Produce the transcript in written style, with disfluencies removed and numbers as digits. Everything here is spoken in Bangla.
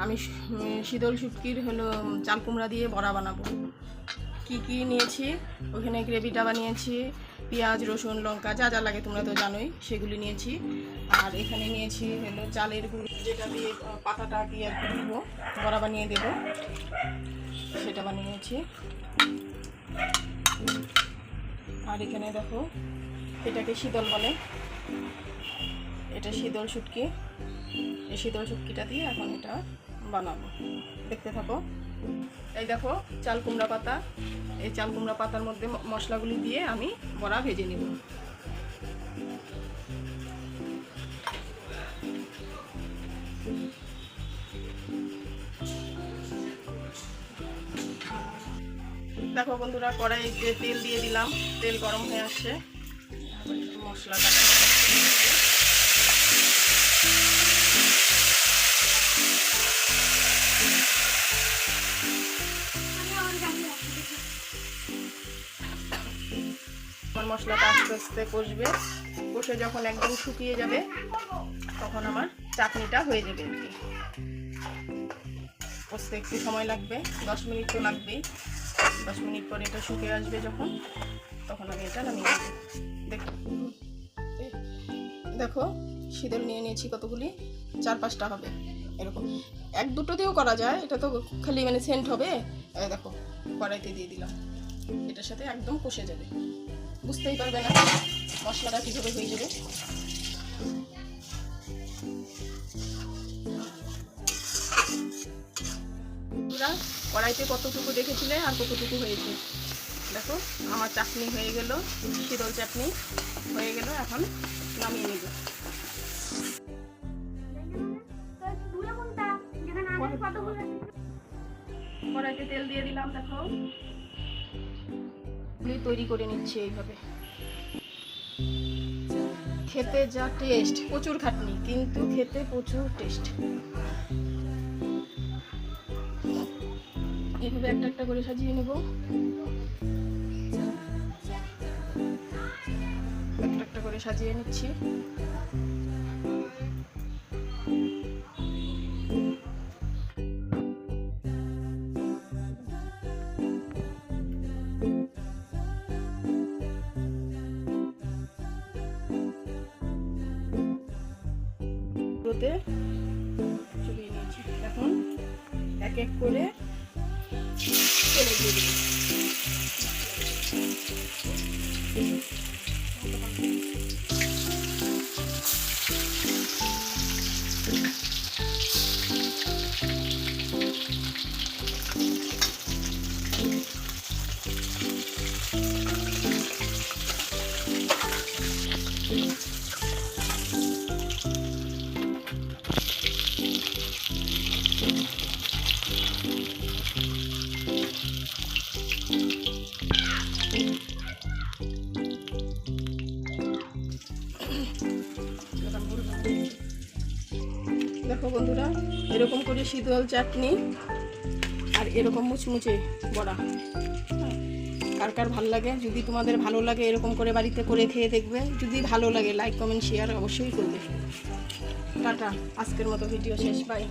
আমি শীতল শুটকির হলো চাল কুমড়া দিয়ে বড়া বানাবো। কি কি নিয়েছি, ওখানে গ্রেভিটা বানিয়েছি, পেঁয়াজ রসুন লঙ্কা যা যা লাগে তোমরা তো জানোই, সেগুলি নিয়েছি। আর এখানে নিয়েছি হলো চালের গুঁড়ো, যেটা দিয়ে পাতাটা দিয়ে আর কি দিব, বড়া বানিয়ে দেব, সেটা বানিয়েছি। আর এখানে দেখো, এটাকে শীতল বলে, এটা শীতল শুটকি। এই শীতল শুটকিটা দিয়ে এখন এটা বানাবো, দেখতে থাকো। এই দেখো চাল কুমড়া পাতা, এই চাল কুমড়া পাতার মধ্যে মশলাগুলি দিয়ে আমি বড়া ভেজে নিব। দেখো বন্ধুরা, কড়াইতে তেল দিয়ে দিলাম, তেল গরম হয়ে আসছে, মশলাটা মশলাটা আস্তে আস্তে কষবে, কষে যখন একদম শুকিয়ে যাবে তখন আমার চাটনিটা হয়ে যাবে। আর কি কষতে একটু সময় লাগবে, 10 মিনিট তো লাগবেই। 10 মিনিট পরে এটা শুকিয়ে আসবে যখন, তখন আমি এটা নামিয়ে দেবো। দেখো শীতল নিয়ে নিয়েছি কতগুলি, 4-5টা হবে এরকম। 1-2টো দিয়েও করা যায়, এটা তো খালি মানে সেন্ট হবে। দেখো কড়াইতে দিয়ে দিলাম, এটার সাথে একদম কষে যাবে, বুঝতেই পারবে না মশলাটা কীভাবে হয়ে যাবে। কড়াইতে কতটুকু দেখেছিলে আর কতটুকু হয়েছে। দেখো আমার চাটনি হয়ে গেল, শীতল চাটনি হয়ে গেল, এখন নামিয়ে নিব। কড়াইতে তেল দিয়ে দিলাম, দেখো তৈরি করে নিচ্ছে এইভাবে। খেতে যা টেস্ট, প্রচুর খাটনি কিন্তু খেতে প্রচুর টেস্ট। এইভাবে একটা একটা করে সাজিয়ে নেব, একটা একটা করে সাজিয়ে নিচ্ছি। চুবিয়ে নিয়েছি, এখন এক এক করে তেলে দিয়ে দেব। দেখো বন্ধুরা, এরকম করে শীতল চাটনি আর এরকম মুচমুচে বড়া, কার কার ভালো লাগে। যদি তোমাদের ভালো লাগে এরকম করে বাড়িতে করে খেয়ে দেখবে, যদি ভালো লাগে লাইক কমেন্ট শেয়ার অবশ্যই করবে। টাটা, আজকের মতো ভিডিও শেষ, বাই।